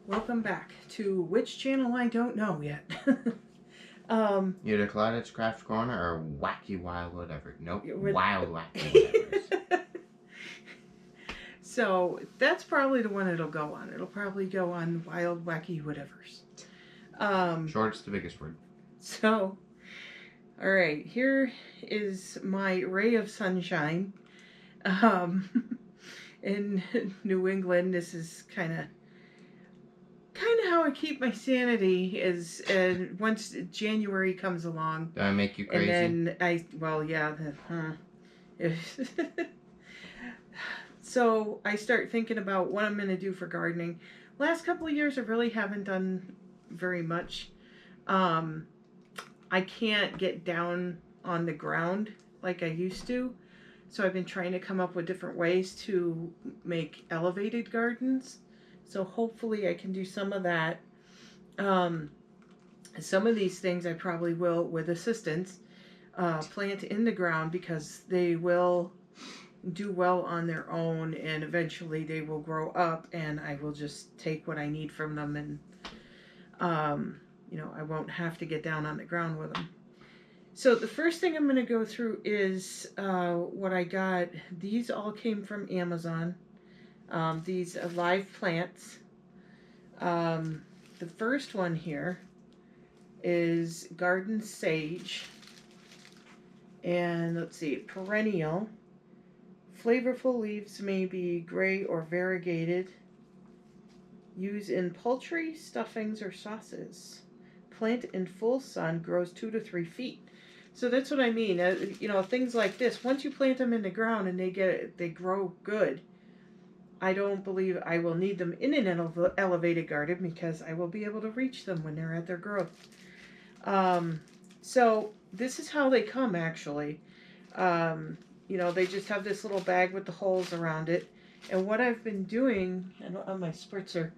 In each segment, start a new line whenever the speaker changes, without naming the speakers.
Welcome back to which channel I don't know yet.
Either Claudette's Craft Corner or Wacky Wild Whatever. Nope,
with
Wild Wacky Whatevers.
So that's probably the one it'll go on. It'll probably go on Wild Wacky Whatevers.
Short's the biggest word.
So, all right, here is my ray of sunshine. In New England, this is kind of how I keep my sanity is once January comes along.
Do I make you crazy?
And then so I start thinking about what I'm going to do for gardening. Last couple of years I really haven't done very much. I can't get down on the ground like I used to. So I've been trying to come up with different ways to make elevated gardens. So hopefully I can do some of that. Some of these things I probably will, with assistance, plant in the ground because they will do well on their own and eventually they will grow up and I will just take what I need from them and I won't have to get down on the ground with them. So the first thing I'm going to go through is what I got. These all came from Amazon. These live plants. The first one here is garden sage. And let's see, perennial. Flavorful leaves may be gray or variegated. Use in poultry, stuffings, or sauces. Plant in full sun, grows 2 to 3 feet. So that's what I mean. Things like this. Once you plant them in the ground and they grow good, I don't believe I will need them in an elevated garden because I will be able to reach them when they're at their growth. So this is how they come actually. They just have this little bag with the holes around it. And what I've been doing on my spritzer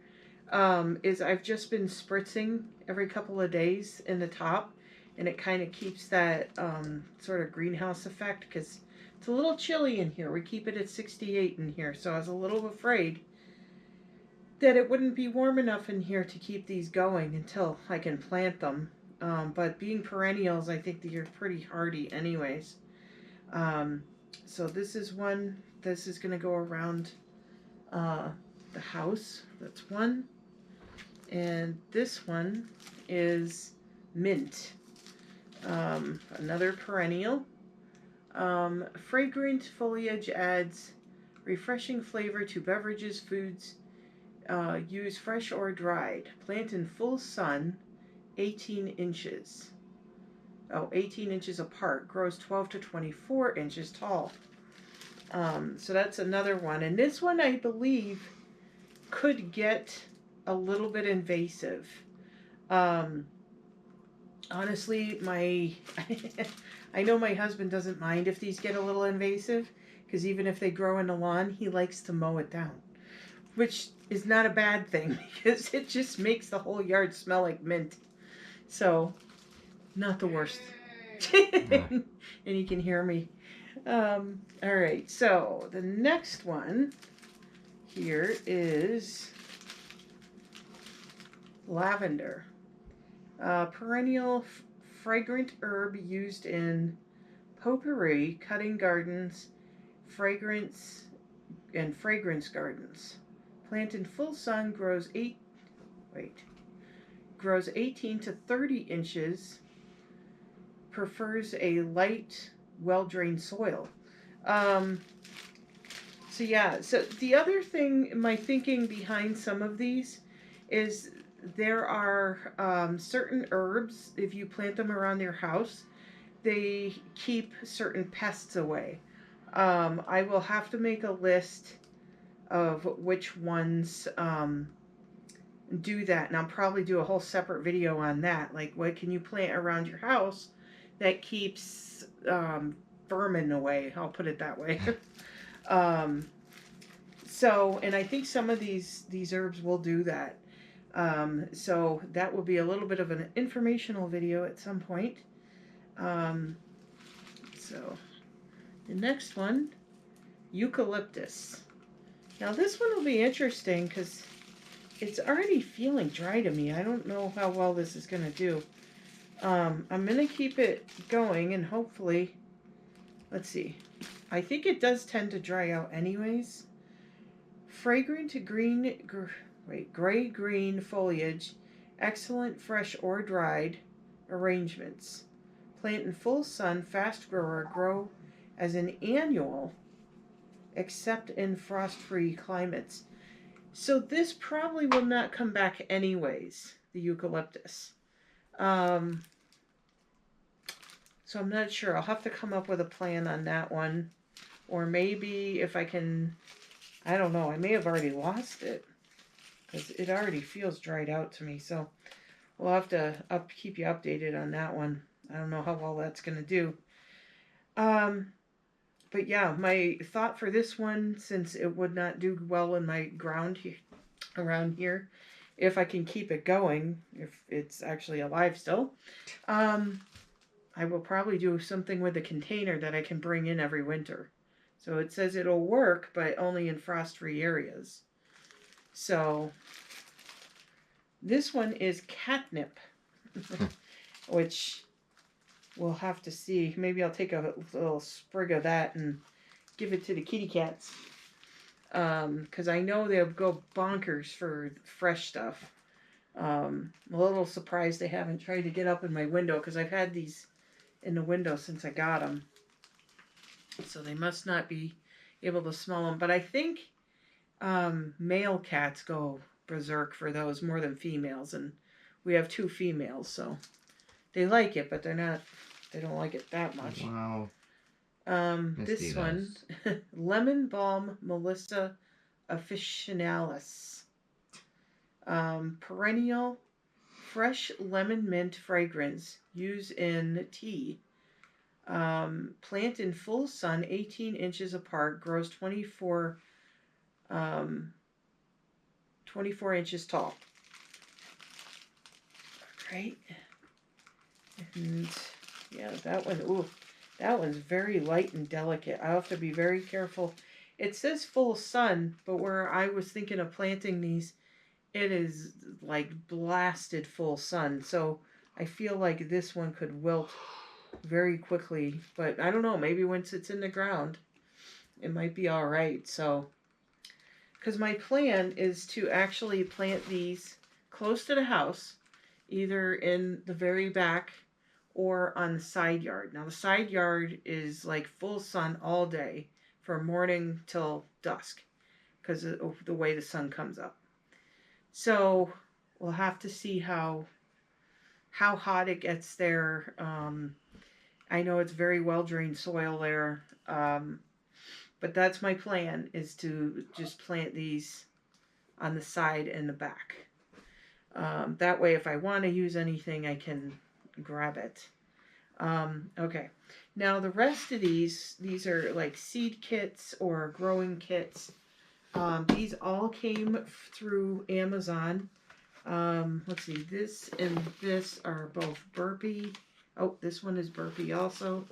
is I've just been spritzing every couple of days in the top. And it kind of keeps that sort of greenhouse effect because it's a little chilly in here. We keep it at 68 in here. So I was a little afraid that it wouldn't be warm enough in here to keep these going until I can plant them. But being perennials, I think they're pretty hardy anyways. So this is one. This is going to go around the house. That's one. And this one is mint. Another perennial. Fragrant foliage adds refreshing flavor to beverages, foods. Use fresh or dried. Plant in full sun, 18 inches. 18 inches apart. Grows 12 to 24 inches tall. So that's another one. And this one, I believe, could get a little bit invasive. Honestly, I know my husband doesn't mind if these get a little invasive, because even if they grow in the lawn, he likes to mow it down, which is not a bad thing because it just makes the whole yard smell like mint. So, not the worst. And you can hear me. All right, so the next one here is lavender. Perennial fragrant herb used in potpourri, cutting gardens, fragrance gardens. Plant in full sun, grows 18 to 30 inches. Prefers a light, well-drained soil. So the other thing, my thinking behind some of these is there are certain herbs, if you plant them around your house, they keep certain pests away. I will have to make a list of which ones do that, and I'll probably do a whole separate video on that. Like, what can you plant around your house that keeps vermin away? I'll put it that way. And I think some of these herbs will do that. So that will be a little bit of an informational video at some point. So the next one, eucalyptus. Now this one will be interesting because it's already feeling dry to me. I don't know how well this is going to do. I'm going to keep it going and hopefully, let's see. I think it does tend to dry out anyways. Fragrant gray-green foliage, excellent fresh or dried arrangements. Plant in full sun, fast grower, grow as an annual except in frost-free climates. So this probably will not come back anyways, the eucalyptus. Um, so I'm not sure. I'll have to come up with a plan on that one. Or maybe if I can, I don't know, I may have already lost it. Because it already feels dried out to me. So we'll have to keep you updated on that one. I don't know how well that's going to do. But yeah, my thought for this one, since it would not do well in my ground around here, if I can keep it going, if it's actually alive still, I will probably do something with a container that I can bring in every winter. So it says it'll work, but only in frost-free areas. So this one is catnip, which we'll have to see. Maybe I'll take a little sprig of that and give it to the kitty cats. Because I know they'll go bonkers for fresh stuff. I'm a little surprised they haven't tried to get up in my window because I've had these in the window since I got them. So they must not be able to smell them. But I think male cats go berserk for those more than females. And we have 2 females, so they like it, but they don't like it that much.
Wow.
This one, Lemon Balm Melissa officinalis. Perennial fresh lemon mint fragrance. Use in tea. Plant in full sun, 18 inches apart. Grows 24 inches tall. Great. And yeah, that one, ooh, that one's very light and delicate. I'll have to be very careful. It says full sun, but where I was thinking of planting these, it is like blasted full sun. So I feel like this one could wilt very quickly. But I don't know, maybe once it's in the ground, it might be all right. So, because my plan is to actually plant these close to the house, either in the very back or on the side yard. Now the side yard is like full sun all day from morning till dusk because of the way the sun comes up. So we'll have to see how hot it gets there. I know it's very well drained soil there, but that's my plan, is to just plant these on the side and the back. That way, if I want to use anything, I can grab it. Okay, now the rest of these are like seed kits or growing kits. These all came through Amazon. Let's see, this and this are both burpee. Oh, this one is burpee also.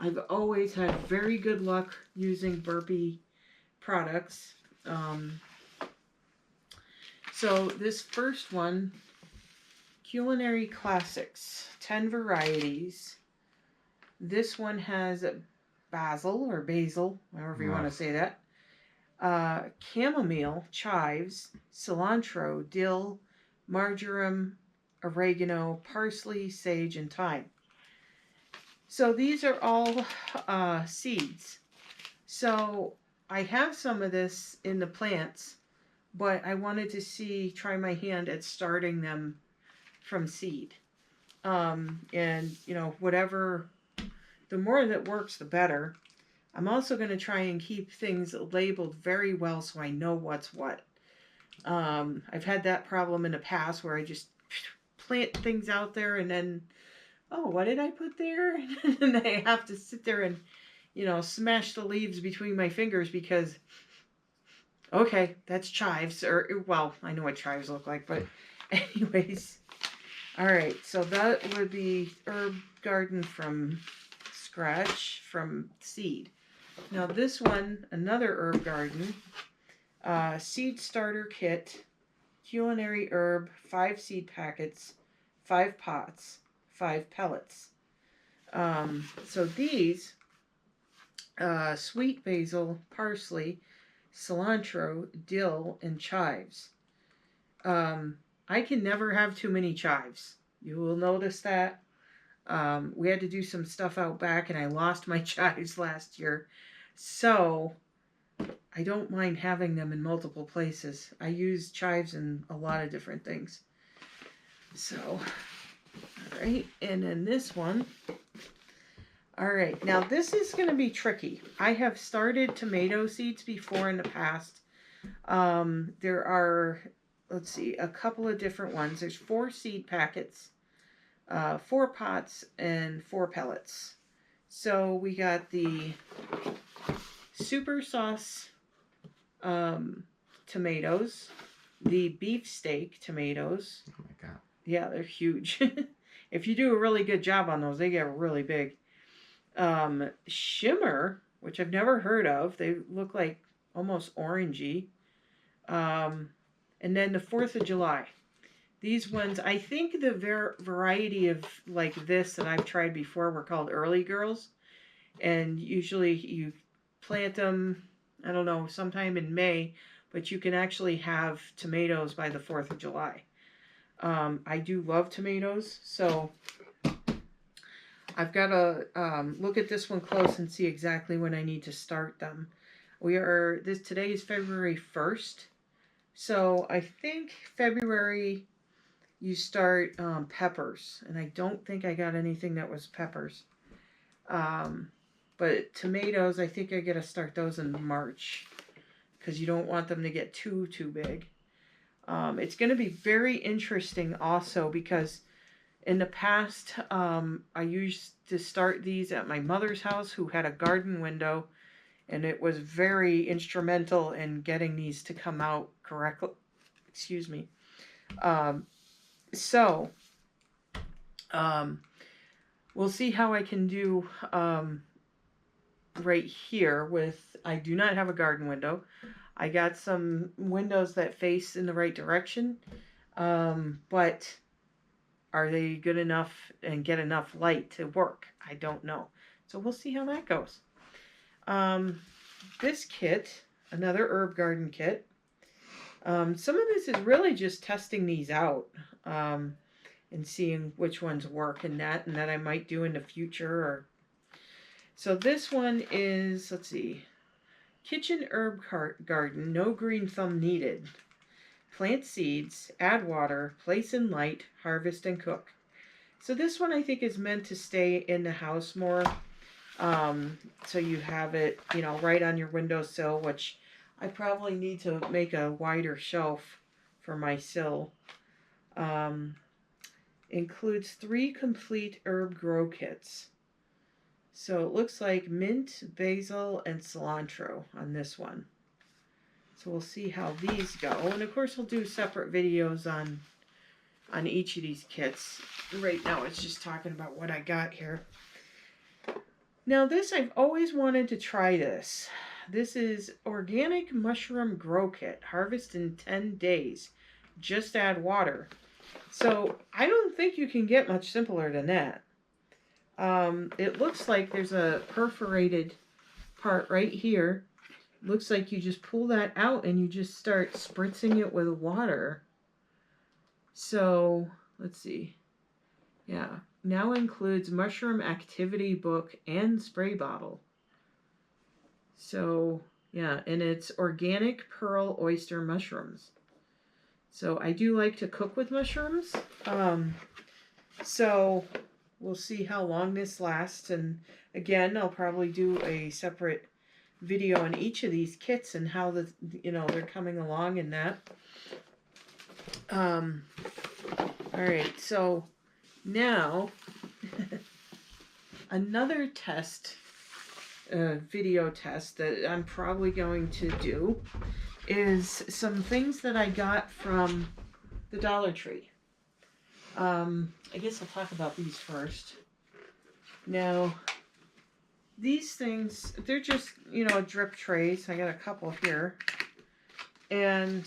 I've always had very good luck using burpee products. So this first one, Culinary Classics, 10 varieties. This one has basil or basil, however you want to say that. Chamomile, chives, cilantro, dill, marjoram, oregano, parsley, sage, and thyme. So these are all seeds. So I have some of this in the plants, but I wanted to try my hand at starting them from seed. And, you know, whatever, the more that works, the better. I'm also going to try and keep things labeled very well so I know what's what. I've had that problem in the past where I just plant things out there and then, oh, what did I put there? And I have to sit there and, you know, smash the leaves between my fingers because, okay, that's chives. Or, well, I know what chives look like, but anyways. All right, so that would be herb garden from scratch, from seed. Now this one, another herb garden, seed starter kit, culinary herb, 5 seed packets, 5 pots, 5 pellets. So these, sweet basil, parsley, cilantro, dill, and chives. I can never have too many chives. You will notice that. We had to do some stuff out back and I lost my chives last year. So I don't mind having them in multiple places. I use chives in a lot of different things. So, alright, and then this one. Alright, now this is going to be tricky. I have started tomato seeds before in the past. There are, let's see, a couple of different ones. There's 4 seed packets, 4 pots, and 4 pellets. So we got the super sauce tomatoes, the beefsteak tomatoes.
Oh my god.
Yeah, they're huge. If you do a really good job on those, they get really big. Shimmer, which I've never heard of. They look like almost orangey. And then the 4th of July. These ones, I think the variety of like this that I've tried before were called early girls. And usually you plant them, I don't know, sometime in May, but you can actually have tomatoes by the 4th of July. I do love tomatoes, so I've got to look at this one close and see exactly when I need to start them. Today is February 1st, so I think February you start peppers, and I don't think I got anything that was peppers. But tomatoes, I think I got to start those in March because you don't want them to get too big. It's going to be very interesting also because in the past, I used to start these at my mother's house who had a garden window, and it was very instrumental in getting these to come out correctly. Excuse me. We'll see how I can do right here with, I do not have a garden window. I got some windows that face in the right direction, but are they good enough and get enough light to work? I don't know. So we'll see how that goes. This kit, another herb garden kit. Some of this is really just testing these out and seeing which ones work and that I might do in the future. So this one is, let's see, kitchen herb garden, no green thumb needed. Plant seeds, add water, place in light, harvest and cook. So this one I think is meant to stay in the house more. So you have it, right on your windowsill, which I probably need to make a wider shelf for my sill. Includes 3 complete herb grow kits. So it looks like mint, basil, and cilantro on this one. So we'll see how these go. And of course, we'll do separate videos on each of these kits. Right now, it's just talking about what I got here. Now this, I've always wanted to try this. This is Organic Mushroom Grow Kit. Harvest in 10 days. Just add water. So I don't think you can get much simpler than that. It looks like there's a perforated part right here. Looks like you just pull that out and you just start spritzing it with water. So, let's see. Yeah, now includes mushroom activity book and spray bottle. So, yeah, and it's organic pearl oyster mushrooms. So I do like to cook with mushrooms. So we'll see how long this lasts. And again, I'll probably do a separate video on each of these kits and how they're coming along in that. All right, so now another test, video test that I'm probably going to do is some things that I got from the Dollar Tree. I guess I'll talk about these first. Now, these things, they're just, drip trays. I got a couple here. And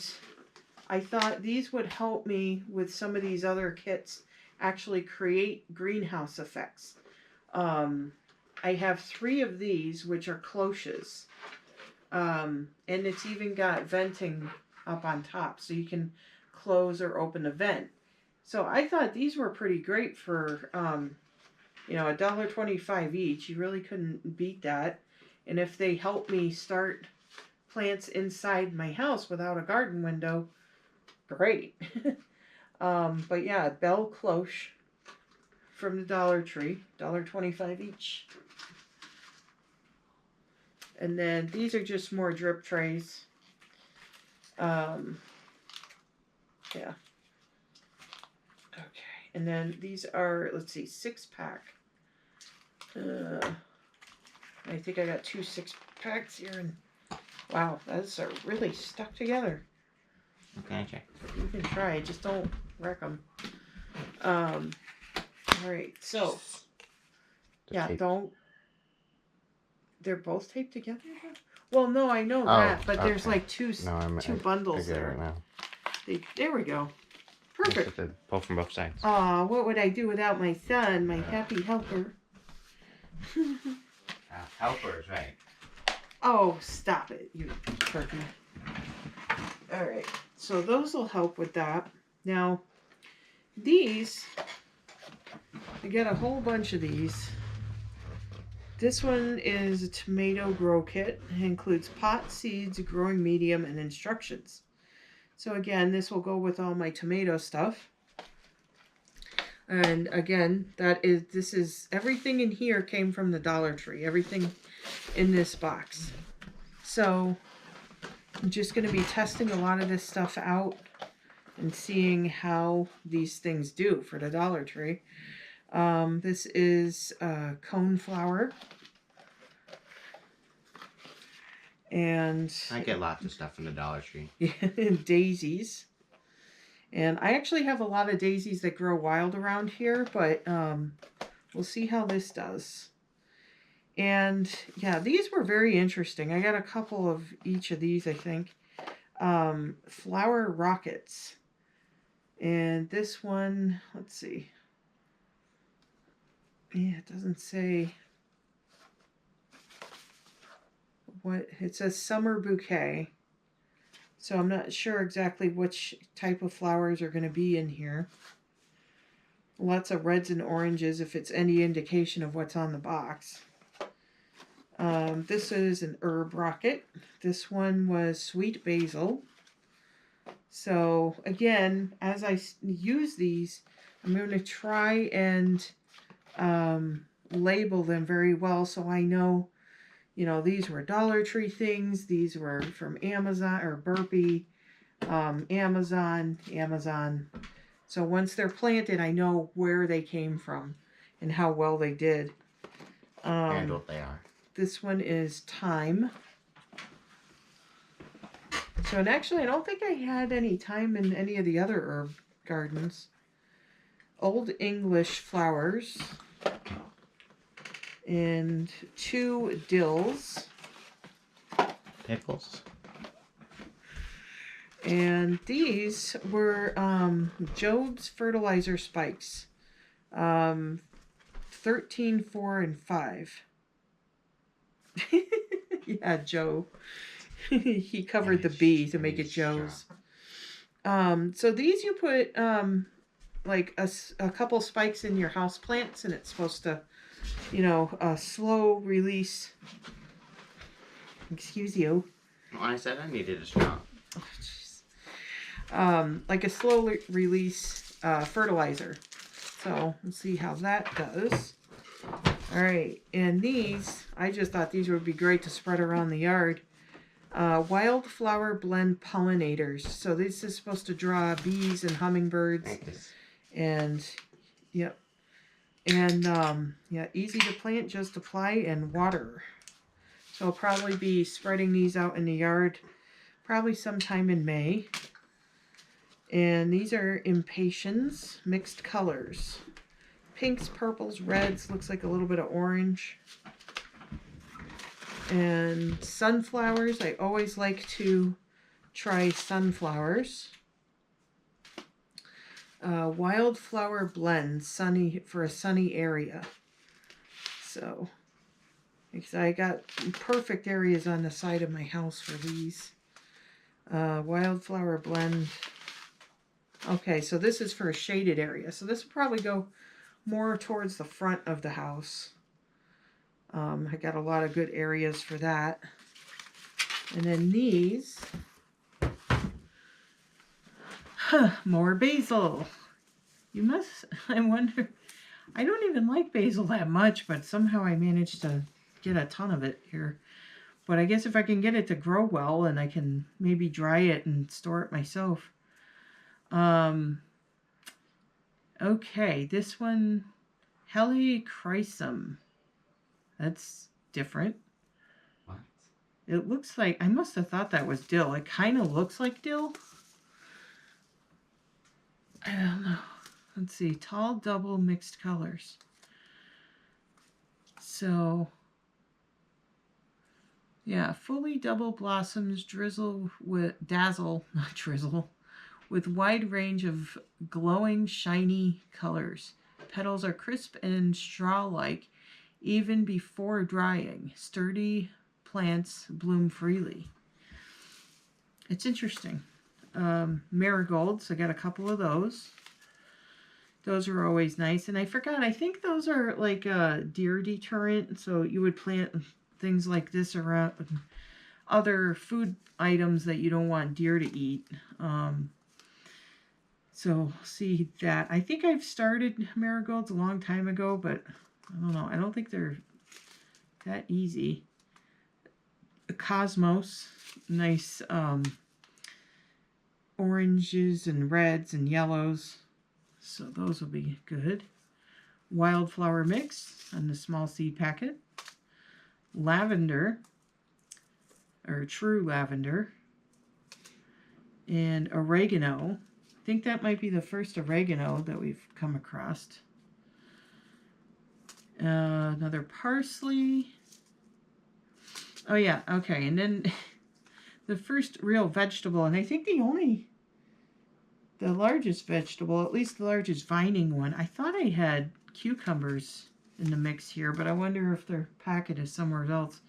I thought these would help me with some of these other kits actually create greenhouse effects. I have 3 of these, which are cloches. And it's even got venting up on top, so you can close or open a vent. So I thought these were pretty great for, $1.25 each. You really couldn't beat that. And if they help me start plants inside my house without a garden window, great. But yeah, bell cloche from the Dollar Tree, $1.25 each. And then these are just more drip trays. Yeah. Okay. And then these are, let's see, 6-pack. I think I got 2 6-packs here, and wow, those are really stuck together.
Okay, check.
You can try, just don't wreck them. All right, so yeah, don't. They're both taped together. Well, no, I know that, but there's like two bundles there.
Right now.
There we go. Perfect.
Pull from both sides.
Aw, what would I do without my son, my happy helper?
Helpers, right?
Oh, stop it, you turkey. All right, so those will help with that. Now, these, I got a whole bunch of these. This one is a tomato grow kit. It includes pot, seeds, growing medium, and instructions. So again, this will go with all my tomato stuff. And again, this is everything in here came from the Dollar Tree. Everything in this box. So I'm just going to be testing a lot of this stuff out and seeing how these things do for the Dollar Tree. This is cone flower. And
I get lots of stuff from the Dollar Tree.
daisies. And I actually have a lot of daisies that grow wild around here, but we'll see how this does. And yeah, these were very interesting. I got a couple of each of these, I think. Flower rockets. And this one, let's see. Yeah, it doesn't say what. It says summer bouquet. So I'm not sure exactly which type of flowers are going to be in here. Lots of reds and oranges if it's any indication of what's on the box. This is an herb rocket. This one was sweet basil. So again, as I use these, I'm going to try and label them very well so I know, these were Dollar Tree things, these were from Amazon or Burpee, Amazon. So once they're planted, I know where they came from and how well they did.
And what they are.
This one is thyme. So, and actually, I don't think I had any thyme in any of the other herb gardens. Old English flowers. And 2 dills.
Pickles.
And these were Jode's fertilizer spikes. 13, 4, and 5. Yeah, Joe. He covered the B to make it Joe's. So these you put like a couple spikes in your house plants, and it's supposed to, a slow release. Excuse you.
Well, I said I needed a straw.
Oh, like a slow release fertilizer. So let's see how that does. All right, and these, I just thought these would be great to spread around the yard. Wildflower blend pollinators. So this is supposed to draw bees and hummingbirds. And yep. And yeah, easy to plant, just apply and water. So I'll probably be spreading these out in the yard probably sometime in May. And these are impatiens, mixed colors. Pinks, purples, reds, looks like a little bit of orange. And sunflowers, I always like to try sunflowers. Wildflower blend, sunny for a sunny area. So, because I got perfect areas on the side of my house for these. Wildflower blend. Okay, so this is for a shaded area. So this will probably go more towards the front of the house. I got a lot of good areas for that. And then these, more basil. I wonder, I don't even like basil that much, but somehow I managed to get a ton of it here. But I guess if I can get it to grow well, and I can maybe dry it and store it myself. Okay, this one, Helichrysum. That's different.
What?
It looks like, I must have thought that was dill. It kind of looks like dill. I don't know. Let's see, tall double mixed colors. So, yeah, fully double blossoms, dazzle, not drizzle, with wide range of glowing, shiny colors. Petals are crisp and straw-like even before drying. Sturdy plants bloom freely. It's interesting. Marigolds, I got a couple of those. Those are always nice. And I forgot, I think those are like a deer deterrent. So you would plant things like this around other food items that you don't want deer to eat. So see that. I think I've started marigolds a long time ago, but I don't know. I don't think they're that easy. The Cosmos, nice oranges and reds and yellows. So those will be good. Wildflower mix on the small seed packet. Lavender, or true lavender. And oregano. I think that might be the first oregano that we've come across. Another parsley. Oh yeah, okay. And then the first real vegetable, and I think the largest vegetable, at least the largest vining one. I thought I had cucumbers in the mix here, but I wonder if their packet is somewhere else.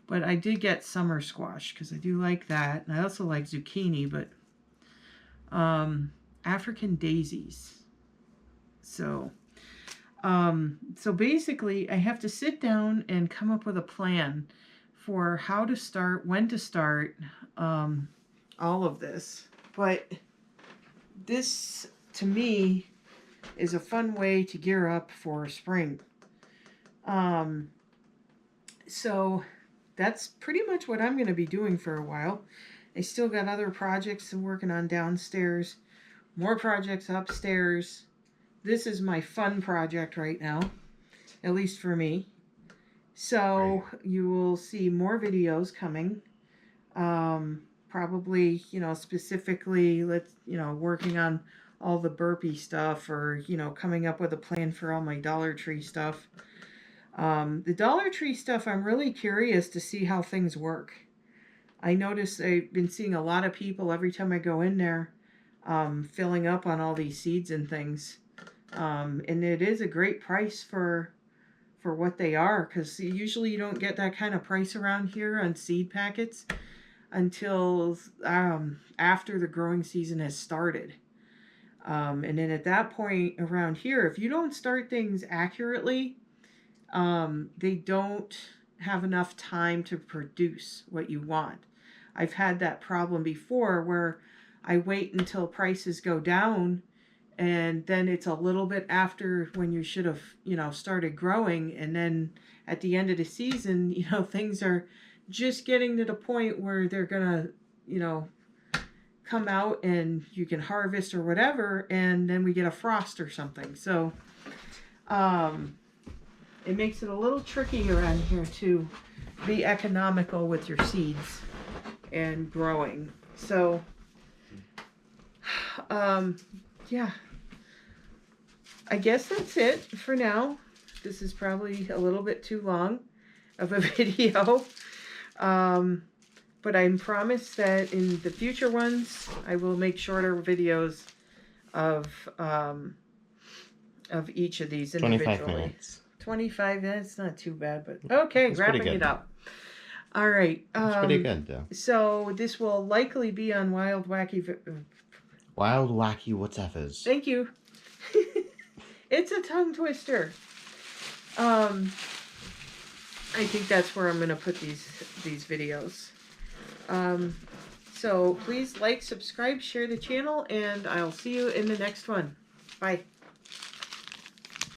But I did get summer squash because I do like that. And I also like zucchini, but African daisies. So basically I have to sit down and come up with a plan for how to start, when to start, all of this. But this, to me, is a fun way to gear up for spring. So that's pretty much what I'm going to be doing for a while. I still got other projects I'm working on downstairs, more projects upstairs. This is my fun project right now, at least for me. So you will see more videos coming. Probably, specifically, working on all the burpee stuff, or, coming up with a plan for all my Dollar Tree stuff. The Dollar Tree stuff, I'm really curious to see how things work. I notice I've been seeing a lot of people every time I go in there, filling up on all these seeds and things. And it is a great price for what they are, because usually you don't get that kind of price around here on seed packets until after the growing season has started. And then at that point around here, if you don't start things accurately, they don't have enough time to produce what you want. I've had that problem before where I wait until prices go down, and then it's a little bit after when you should have, started growing. And then at the end of the season, things are just getting to the point where they're going to, come out and you can harvest or whatever. And then we get a frost or something. So, it makes it a little tricky around here to be economical with your seeds and growing. So, yeah, I guess that's it for now. This is probably a little bit too long of a video. But I promise that in the future ones, I will make shorter videos of each of these
25
individually.
minutes.
25, that's not too bad, but okay,
That's pretty
wrapping
good.
it up. All right.
It's pretty good, though.
So this will likely be on Wild Wacky.
Wild Wacky Whatevers.
Thank you. It's a tongue twister. I think that's where I'm gonna put these videos. So please like, subscribe, share the channel, and I'll see you in the next one. Bye.